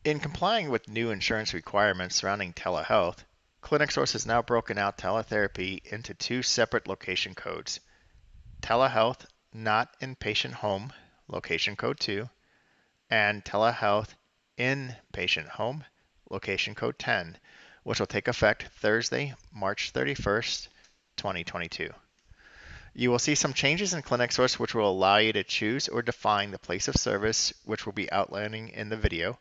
In complying with new insurance requirements surrounding telehealth, ClinicSource has now broken out teletherapy into two separate location codes: telehealth not in patient home, location code 2, and telehealth in patient home, location code 10, which will take effect Thursday, March 31st, 2022. You will see some changes in ClinicSource which will allow you to choose or define the place of service, which we'll be outlining in the video.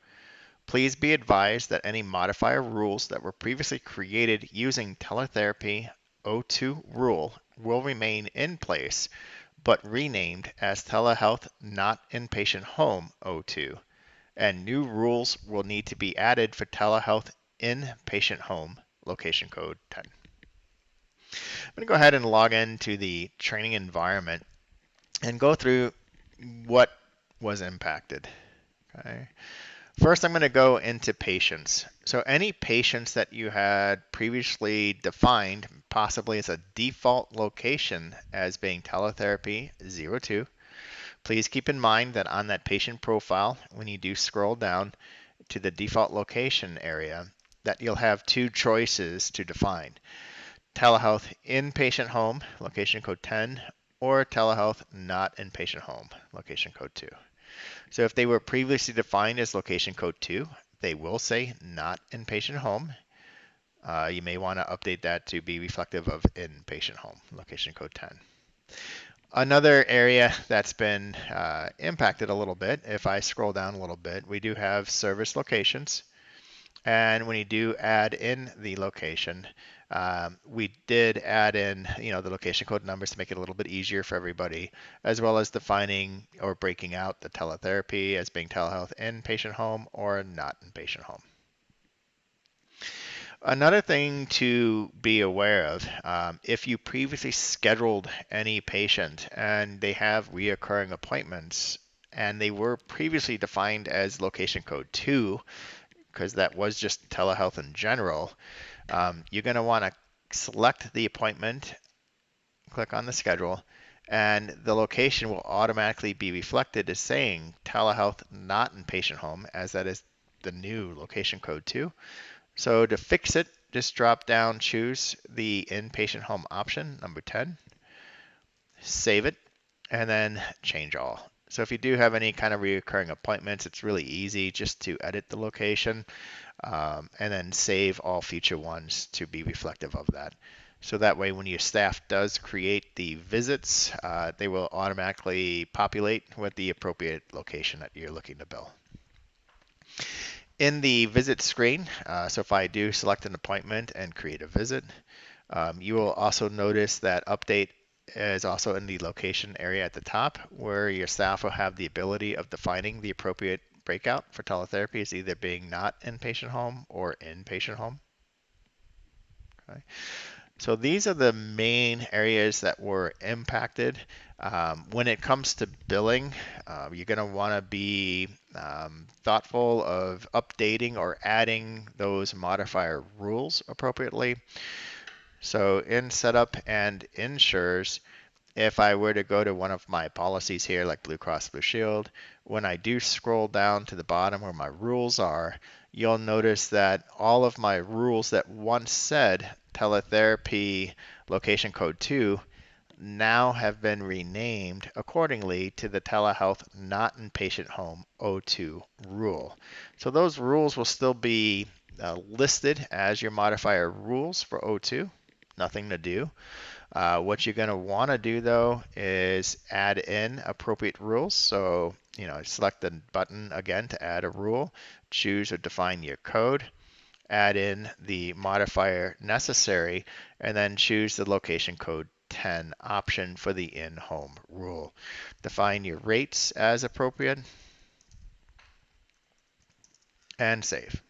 Please be advised that any modifier rules that were previously created using teletherapy O2 rule will remain in place, but renamed as telehealth not inpatient home O2, and new rules will need to be added for telehealth in patient home, location code 10. I'm going to go ahead and log into the training environment and go through what was impacted. Okay. First, I'm going to go into patients. So any patients that you had previously defined, possibly as a default location as being teletherapy 02, please keep in mind that on that patient profile, when you do scroll down to the default location area, that you'll have two choices to define: telehealth in patient home, location code 10, or telehealth not in patient home, location code 2. So if they were previously defined as location code 2, they will say not in patient home. You may want to update that to be reflective of in patient home, location code 10. Another area that's been impacted a little bit, if I scroll down a little bit, we do have service locations. And when you do add in the location, we did add in, the location code numbers to make it a little bit easier for everybody, as well as defining or breaking out the teletherapy as being telehealth in patient home or not in patient home. Another thing to be aware of, if you previously scheduled any patient and they have reoccurring appointments and they were previously defined as location code 2, because that was just telehealth in general, you're going to want to select the appointment, click on the schedule, and the location will automatically be reflected as saying telehealth not in patient home, as that is the new location code 2. So to fix it, just drop down, choose the inpatient home option, number 10, save it, and then change all. So if you do have any kind of recurring appointments, it's really easy just to edit the location and then save all future ones to be reflective of that. So that way when your staff does create the visits, they will automatically populate with the appropriate location that you're looking to bill. In the visit screen, so if I do select an appointment and create a visit, you will also notice that update is also in the location area at the top, where your staff will have the ability of defining the appropriate breakout for teletherapy as either being not in patient home or in patient home. Okay. So these are the main areas that were impacted. When it comes to billing, you're going to want to be thoughtful of updating or adding those modifier rules appropriately. So in setup and insurers, if I were to go to one of my policies here, like Blue Cross Blue Shield, when I do scroll down to the bottom where my rules are, you'll notice that all of my rules that once said teletherapy location code 2 now have been renamed accordingly to the telehealth not in patient home O2 rule. So those rules will still be listed as your modifier rules for O2, nothing to do. What you're going to want to do though is add in appropriate rules. So, select the button again to add a rule, choose or define your code, add in the modifier necessary, and then choose the location code 10 option for the in-home rule. Define your rates as appropriate and save.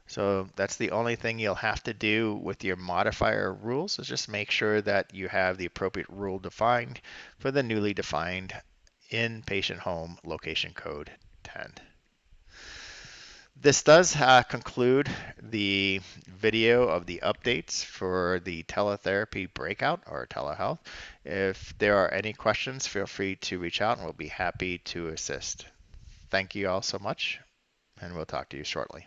So that's the only thing you'll have to do with your modifier rules, is just make sure that you have the appropriate rule defined for the newly defined in-patient home location code 10. This does conclude the video of the updates for the teletherapy breakout or telehealth. If there are any questions, feel free to reach out and we'll be happy to assist. Thank you all so much. and we'll talk to you shortly.